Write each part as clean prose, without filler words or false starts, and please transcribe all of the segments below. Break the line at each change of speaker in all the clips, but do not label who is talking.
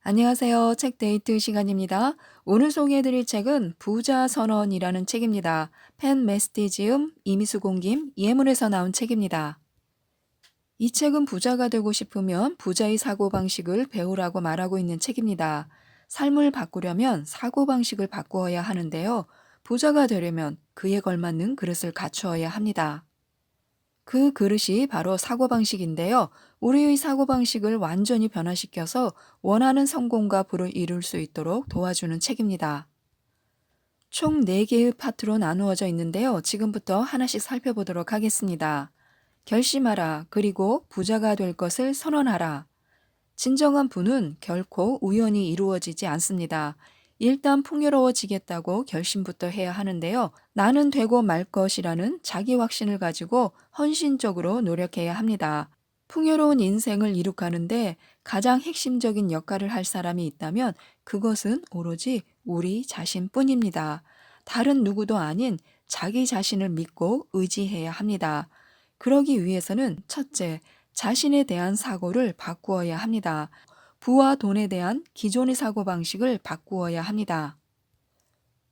안녕하세요. 책 데이트 시간입니다. 오늘 소개해드릴 책은 부자 선언이라는 책입니다. 펜 메스티지움, 이미수공김, 예문에서 나온 책입니다. 이 책은 부자가 되고 싶으면 부자의 사고방식을 배우라고 말하고 있는 책입니다. 삶을 바꾸려면 사고방식을 바꾸어야 하는데요. 부자가 되려면 그에 걸맞는 그릇을 갖추어야 합니다. 그 그릇이 바로 사고방식인데요. 우리의 사고방식을 완전히 변화시켜서 원하는 성공과 부를 이룰 수 있도록 도와주는 책입니다. 총 4개의 파트로 나누어져 있는데요. 지금부터 하나씩 살펴보도록 하겠습니다. 결심하라. 그리고 부자가 될 것을 선언하라. 진정한 부는 결코 우연히 이루어지지 않습니다. 일단 풍요로워지겠다고 결심부터 해야 하는데요. 나는 되고 말 것이라는 자기 확신을 가지고 헌신적으로 노력해야 합니다. 풍요로운 인생을 이룩하는데 가장 핵심적인 역할을 할 사람이 있다면 그것은 오로지 우리 자신뿐입니다. 다른 누구도 아닌 자기 자신을 믿고 의지해야 합니다. 그러기 위해서는 첫째, 자신에 대한 사고를 바꾸어야 합니다. 부와 돈에 대한 기존의 사고방식을 바꾸어야 합니다.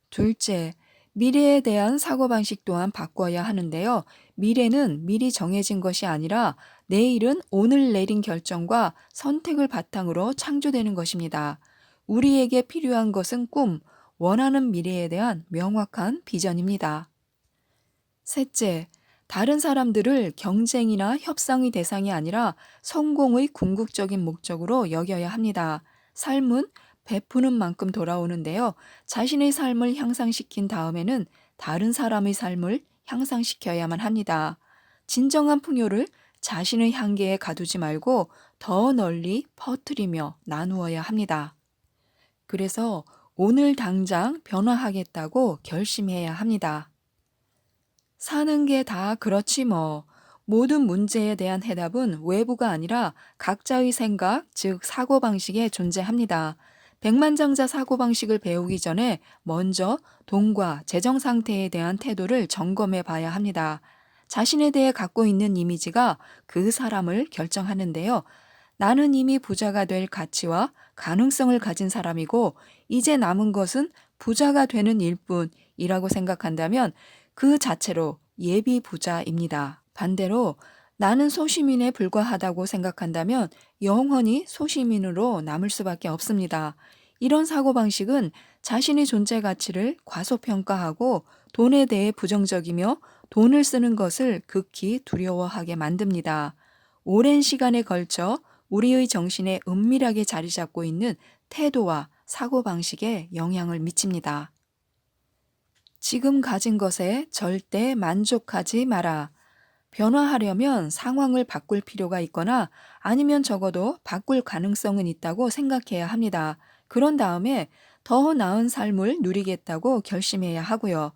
둘째, 미래에 대한 사고방식 또한 바꿔야 하는데요. 미래는 미리 정해진 것이 아니라 내일은 오늘 내린 결정과 선택을 바탕으로 창조되는 것입니다. 우리에게 필요한 것은 꿈, 원하는 미래에 대한 명확한 비전입니다. 셋째, 다른 사람들을 경쟁이나 협상의 대상이 아니라 성공의 궁극적인 목적으로 여겨야 합니다. 삶은 베푸는 만큼 돌아오는데요. 자신의 삶을 향상시킨 다음에는 다른 사람의 삶을 향상시켜야만 합니다. 진정한 풍요를 자신의 한계에 가두지 말고 더 널리 퍼뜨리며 나누어야 합니다. 그래서 오늘 당장 변화하겠다고 결심해야 합니다. 사는 게 다 그렇지 뭐. 모든 문제에 대한 해답은 외부가 아니라 각자의 생각, 즉 사고방식에 존재합니다. 백만장자 사고방식을 배우기 전에 먼저 돈과 재정 상태에 대한 태도를 점검해 봐야 합니다. 자신에 대해 갖고 있는 이미지가 그 사람을 결정하는데요. 나는 이미 부자가 될 가치와 가능성을 가진 사람이고 이제 남은 것은 부자가 되는 일뿐이라고 생각한다면 그 자체로 예비 부자입니다. 반대로 나는 소시민에 불과하다고 생각한다면 영원히 소시민으로 남을 수밖에 없습니다. 이런 사고방식은 자신의 존재 가치를 과소평가하고 돈에 대해 부정적이며 돈을 쓰는 것을 극히 두려워하게 만듭니다. 오랜 시간에 걸쳐 우리의 정신에 은밀하게 자리 잡고 있는 태도와 사고방식에 영향을 미칩니다. 지금 가진 것에 절대 만족하지 마라. 변화하려면 상황을 바꿀 필요가 있거나 아니면 적어도 바꿀 가능성은 있다고 생각해야 합니다. 그런 다음에 더 나은 삶을 누리겠다고 결심해야 하고요.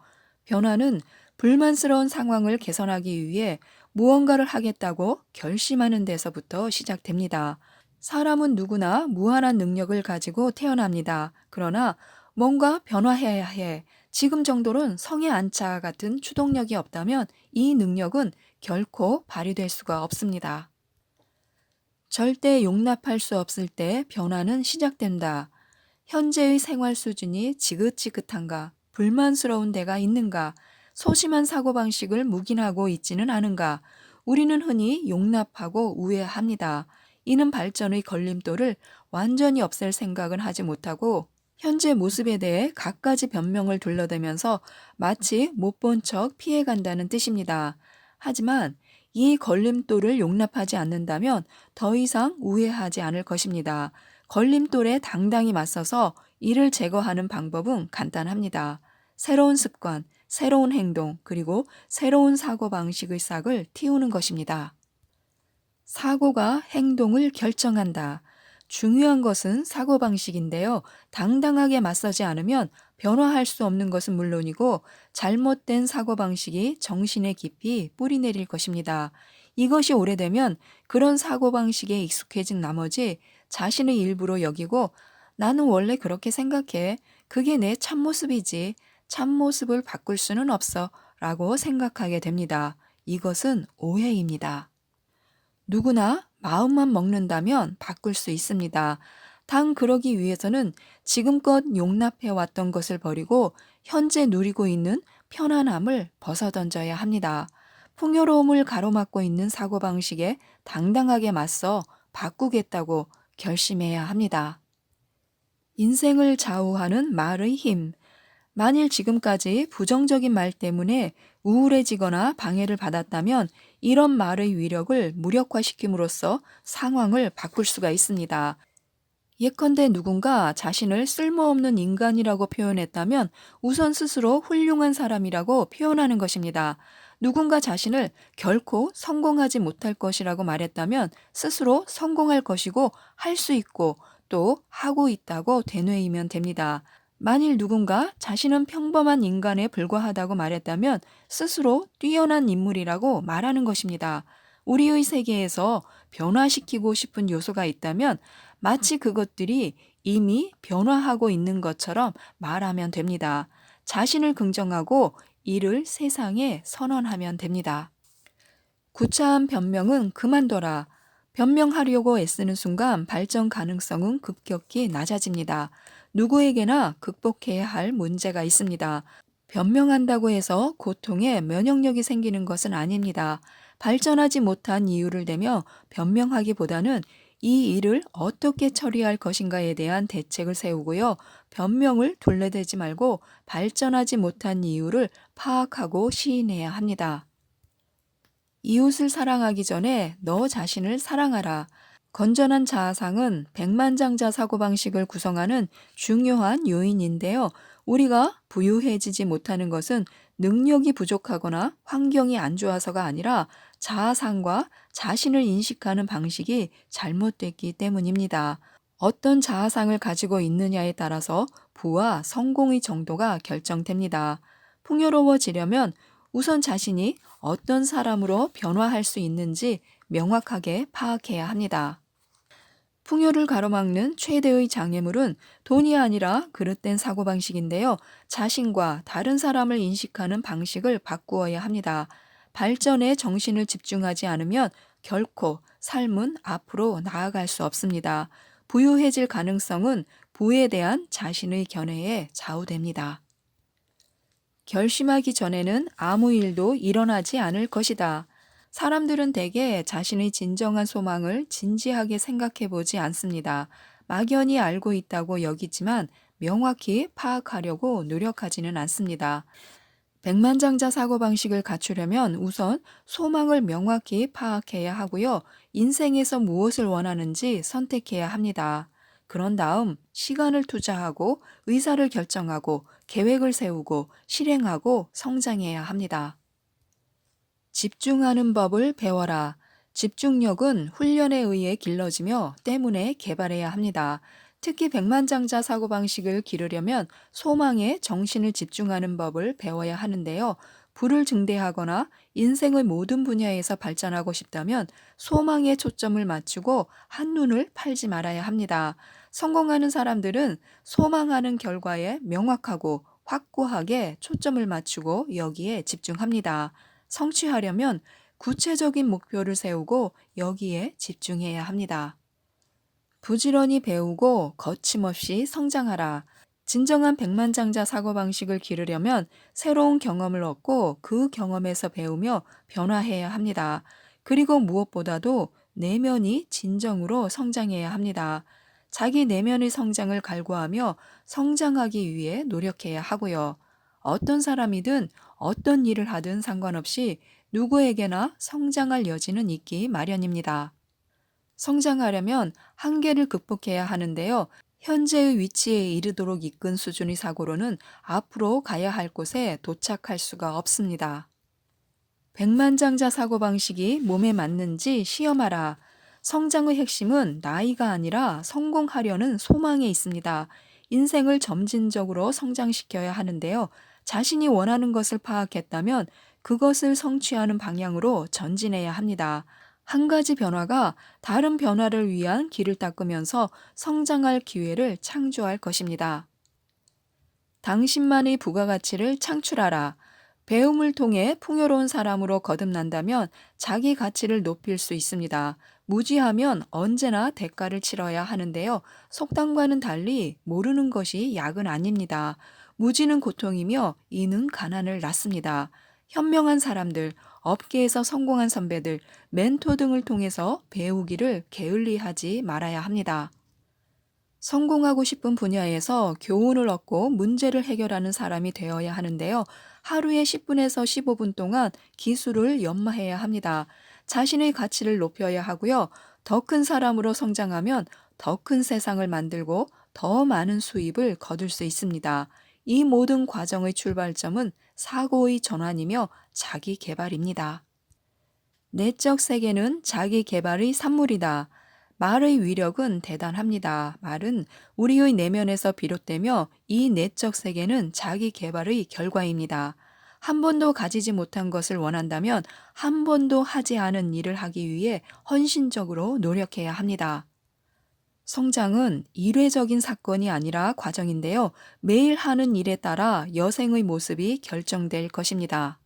변화는 불만스러운 상황을 개선하기 위해 무언가를 하겠다고 결심하는 데서부터 시작됩니다. 사람은 누구나 무한한 능력을 가지고 태어납니다. 그러나 뭔가 변화해야 해. 지금 정도는 성에 안차 같은 추동력이 없다면 이 능력은 결코 발휘될 수가 없습니다. 절대 용납할 수 없을 때 변화는 시작된다. 현재의 생활 수준이 지긋지긋한가? 불만스러운 데가 있는가? 소심한 사고방식을 묵인하고 있지는 않은가? 우리는 흔히 용납하고 우회합니다. 이는 발전의 걸림돌을 완전히 없앨 생각은 하지 못하고 현재 모습에 대해 갖가지 변명을 둘러대면서 마치 못 본 척 피해간다는 뜻입니다. 하지만 이 걸림돌을 용납하지 않는다면 더 이상 우회하지 않을 것입니다. 걸림돌에 당당히 맞서서 이를 제거하는 방법은 간단합니다. 새로운 습관, 새로운 행동, 그리고 새로운 사고방식의 싹을 틔우는 것입니다. 사고가 행동을 결정한다. 중요한 것은 사고방식인데요. 당당하게 맞서지 않으면 변화할 수 없는 것은 물론이고 잘못된 사고방식이 정신에 깊이 뿌리내릴 것입니다. 이것이 오래되면 그런 사고방식에 익숙해진 나머지 자신의 일부로 여기고 나는 원래 그렇게 생각해. 그게 내 참모습이지. 참모습을 바꿀 수는 없어. 라고 생각하게 됩니다. 이것은 오해입니다. 누구나 마음만 먹는다면 바꿀 수 있습니다. 단 그러기 위해서는 지금껏 용납해왔던 것을 버리고 현재 누리고 있는 편안함을 벗어던져야 합니다. 풍요로움을 가로막고 있는 사고방식에 당당하게 맞서 바꾸겠다고 결심해야 합니다. 인생을 좌우하는 말의 힘. 만일 지금까지 부정적인 말 때문에 우울해지거나 방해를 받았다면 이런 말의 위력을 무력화시킴으로써 상황을 바꿀 수가 있습니다. 예컨대 누군가 자신을 쓸모없는 인간이라고 표현했다면 우선 스스로 훌륭한 사람이라고 표현하는 것입니다. 누군가 자신을 결코 성공하지 못할 것이라고 말했다면 스스로 성공할 것이고 할 수 있고 또 하고 있다고 되뇌이면 됩니다. 만일 누군가 자신은 평범한 인간에 불과하다고 말했다면 스스로 뛰어난 인물이라고 말하는 것입니다. 우리의 세계에서 변화시키고 싶은 요소가 있다면 마치 그것들이 이미 변화하고 있는 것처럼 말하면 됩니다. 자신을 긍정하고 이를 세상에 선언하면 됩니다. 구차한 변명은 그만둬라. 변명하려고 애쓰는 순간 발전 가능성은 급격히 낮아집니다. 누구에게나 극복해야 할 문제가 있습니다. 변명한다고 해서 고통에 면역력이 생기는 것은 아닙니다. 발전하지 못한 이유를 대며 변명하기보다는 이 일을 어떻게 처리할 것인가에 대한 대책을 세우고요. 변명을 둘러대지 말고 발전하지 못한 이유를 파악하고 시인해야 합니다. 이웃을 사랑하기 전에 너 자신을 사랑하라. 건전한 자아상은 백만장자 사고방식을 구성하는 중요한 요인인데요. 우리가 부유해지지 못하는 것은 능력이 부족하거나 환경이 안 좋아서가 아니라 자아상과 자신을 인식하는 방식이 잘못됐기 때문입니다. 어떤 자아상을 가지고 있느냐에 따라서 부와 성공의 정도가 결정됩니다. 풍요로워지려면 우선 자신이 어떤 사람으로 변화할 수 있는지 명확하게 파악해야 합니다. 풍요를 가로막는 최대의 장애물은 돈이 아니라 그릇된 사고방식인데요. 자신과 다른 사람을 인식하는 방식을 바꾸어야 합니다. 발전에 정신을 집중하지 않으면 결코 삶은 앞으로 나아갈 수 없습니다. 부유해질 가능성은 부에 대한 자신의 견해에 좌우됩니다. 결심하기 전에는 아무 일도 일어나지 않을 것이다. 사람들은 대개 자신의 진정한 소망을 진지하게 생각해 보지 않습니다. 막연히 알고 있다고 여기지만 명확히 파악하려고 노력하지는 않습니다. 백만장자 사고방식을 갖추려면 우선 소망을 명확히 파악해야 하고요. 인생에서 무엇을 원하는지 선택해야 합니다. 그런 다음 시간을 투자하고 의사를 결정하고 계획을 세우고 실행하고 성장해야 합니다. 집중하는 법을 배워라. 집중력은 훈련에 의해 길러지며 때문에 개발해야 합니다. 특히 백만장자 사고방식을 기르려면 소망에 정신을 집중하는 법을 배워야 하는데요. 부를 증대하거나 인생의 모든 분야에서 발전하고 싶다면 소망에 초점을 맞추고 한눈을 팔지 말아야 합니다. 성공하는 사람들은 소망하는 결과에 명확하고 확고하게 초점을 맞추고 여기에 집중합니다. 성취하려면 구체적인 목표를 세우고 여기에 집중해야 합니다. 부지런히 배우고 거침없이 성장하라. 진정한 백만장자 사고방식을 기르려면 새로운 경험을 얻고 그 경험에서 배우며 변화해야 합니다. 그리고 무엇보다도 내면이 진정으로 성장해야 합니다. 자기 내면의 성장을 갈구하며 성장하기 위해 노력해야 하고요. 어떤 사람이든 어떤 일을 하든 상관없이 누구에게나 성장할 여지는 있기 마련입니다. 성장하려면 한계를 극복해야 하는데요. 현재의 위치에 이르도록 이끈 수준의 사고로는 앞으로 가야 할 곳에 도착할 수가 없습니다. 백만장자 사고방식이 몸에 맞는지 시험하라. 성장의 핵심은 나이가 아니라 성공하려는 소망에 있습니다. 인생을 점진적으로 성장시켜야 하는데요. 자신이 원하는 것을 파악했다면 그것을 성취하는 방향으로 전진해야 합니다. 한 가지 변화가 다른 변화를 위한 길을 닦으면서 성장할 기회를 창조할 것입니다. 당신만의 부가가치를 창출하라. 배움을 통해 풍요로운 사람으로 거듭난다면 자기 가치를 높일 수 있습니다. 무지하면 언제나 대가를 치러야 하는데요. 속담과는 달리 모르는 것이 약은 아닙니다. 무지는 고통이며 이는 가난을 낳습니다. 현명한 사람들, 업계에서 성공한 선배들, 멘토 등을 통해서 배우기를 게을리하지 말아야 합니다. 성공하고 싶은 분야에서 교훈을 얻고 문제를 해결하는 사람이 되어야 하는데요. 하루에 10분에서 15분 동안 기술을 연마해야 합니다. 자신의 가치를 높여야 하고요. 더 큰 사람으로 성장하면 더 큰 세상을 만들고 더 많은 수입을 거둘 수 있습니다. 이 모든 과정의 출발점은 사고의 전환이며 자기 개발입니다. 내적 세계는 자기 개발의 산물이다. 말의 위력은 대단합니다. 말은 우리의 내면에서 비롯되며 이 내적 세계는 자기 개발의 결과입니다. 한 번도 가지지 못한 것을 원한다면 한 번도 하지 않은 일을 하기 위해 헌신적으로 노력해야 합니다. 성장은 일회적인 사건이 아니라 과정인데요. 매일 하는 일에 따라 여생의 모습이 결정될 것입니다.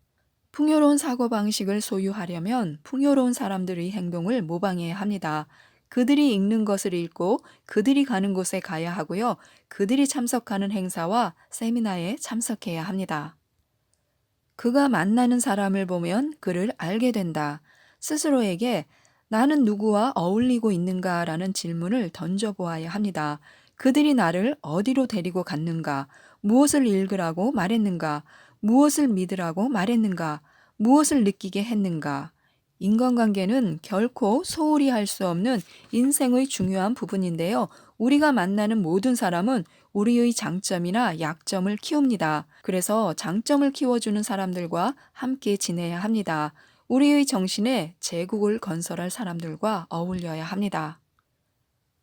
풍요로운 사고방식을 소유하려면 풍요로운 사람들의 행동을 모방해야 합니다. 그들이 읽는 것을 읽고 그들이 가는 곳에 가야 하고요. 그들이 참석하는 행사와 세미나에 참석해야 합니다. 그가 만나는 사람을 보면 그를 알게 된다. 스스로에게 나는 누구와 어울리고 있는가라는 질문을 던져보아야 합니다. 그들이 나를 어디로 데리고 갔는가? 무엇을 읽으라고 말했는가? 무엇을 믿으라고 말했는가? 무엇을 느끼게 했는가? 인간관계는 결코 소홀히 할 수 없는 인생의 중요한 부분인데요. 우리가 만나는 모든 사람은 우리의 장점이나 약점을 키웁니다. 그래서 장점을 키워주는 사람들과 함께 지내야 합니다. 우리의 정신에 제국을 건설할 사람들과 어울려야 합니다.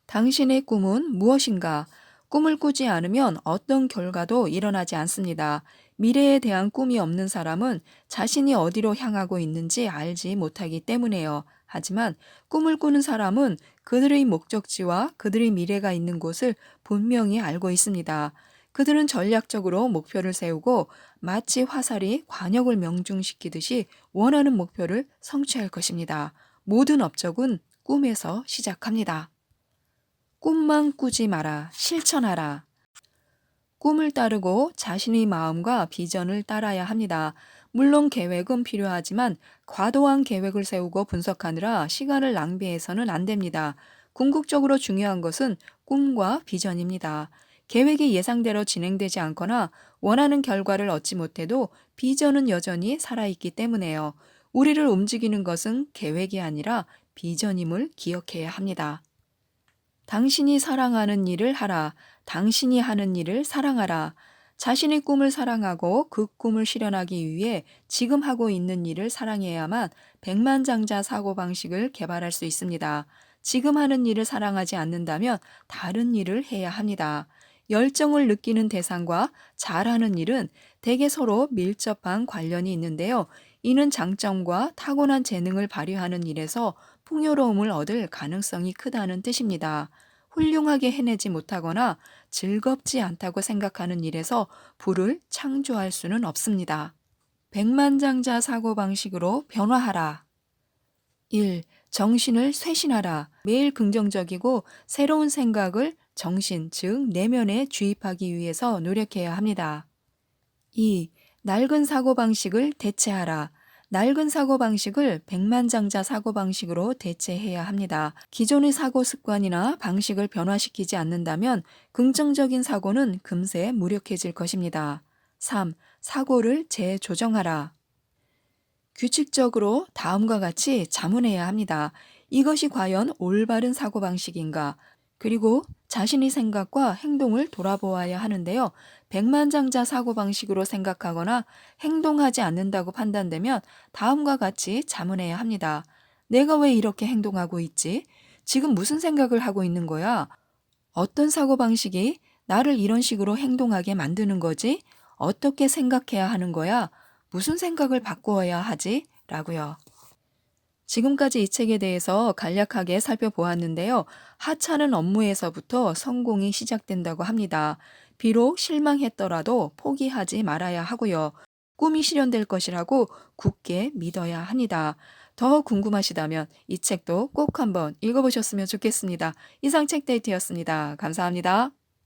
당신의 꿈은 무엇인가? 꿈을 꾸지 않으면 어떤 결과도 일어나지 않습니다. 미래에 대한 꿈이 없는 사람은 자신이 어디로 향하고 있는지 알지 못하기 때문에요. 하지만 꿈을 꾸는 사람은 그들의 목적지와 그들의 미래가 있는 곳을 분명히 알고 있습니다. 그들은 전략적으로 목표를 세우고 마치 화살이 관역을 명중시키듯이 원하는 목표를 성취할 것입니다. 모든 업적은 꿈에서 시작합니다. 꿈만 꾸지 마라, 실천하라. 꿈을 따르고 자신의 마음과 비전을 따라야 합니다. 물론 계획은 필요하지만 과도한 계획을 세우고 분석하느라 시간을 낭비해서는 안 됩니다. 궁극적으로 중요한 것은 꿈과 비전입니다. 계획이 예상대로 진행되지 않거나 원하는 결과를 얻지 못해도 비전은 여전히 살아있기 때문에요. 우리를 움직이는 것은 계획이 아니라 비전임을 기억해야 합니다. 당신이 사랑하는 일을 하라. 당신이 하는 일을 사랑하라. 자신의 꿈을 사랑하고 그 꿈을 실현하기 위해 지금 하고 있는 일을 사랑해야만 백만장자 사고방식을 개발할 수 있습니다. 지금 하는 일을 사랑하지 않는다면 다른 일을 해야 합니다. 열정을 느끼는 대상과 잘하는 일은 대개 서로 밀접한 관련이 있는데요. 이는 장점과 타고난 재능을 발휘하는 일에서 풍요로움을 얻을 가능성이 크다는 뜻입니다. 훌륭하게 해내지 못하거나 즐겁지 않다고 생각하는 일에서 부를 창조할 수는 없습니다. 백만장자 사고방식으로 변화하라. 1. 정신을 쇄신하라. 매일 긍정적이고 새로운 생각을 정신, 즉 내면에 주입하기 위해서 노력해야 합니다. 2. 낡은 사고방식을 대체하라. 낡은 사고방식을 백만장자 사고방식으로 대체해야 합니다. 기존의 사고 습관이나 방식을 변화시키지 않는다면 긍정적인 사고는 금세 무력해질 것입니다. 3. 사고를 재조정하라. 규칙적으로 다음과 같이 자문해야 합니다. 이것이 과연 올바른 사고방식인가? 그리고 자신의 생각과 행동을 돌아보아야 하는데요. 백만장자 사고방식으로 생각하거나 행동하지 않는다고 판단되면 다음과 같이 자문해야 합니다. 내가 왜 이렇게 행동하고 있지? 지금 무슨 생각을 하고 있는 거야? 어떤 사고방식이 나를 이런 식으로 행동하게 만드는 거지? 어떻게 생각해야 하는 거야? 무슨 생각을 바꾸어야 하지? 라고요. 지금까지 이 책에 대해서 간략하게 살펴보았는데요. 하찮은 업무에서부터 성공이 시작된다고 합니다. 비록 실망했더라도 포기하지 말아야 하고요. 꿈이 실현될 것이라고 굳게 믿어야 합니다. 더 궁금하시다면 이 책도 꼭 한번 읽어보셨으면 좋겠습니다. 이상 책데이트였습니다. 감사합니다.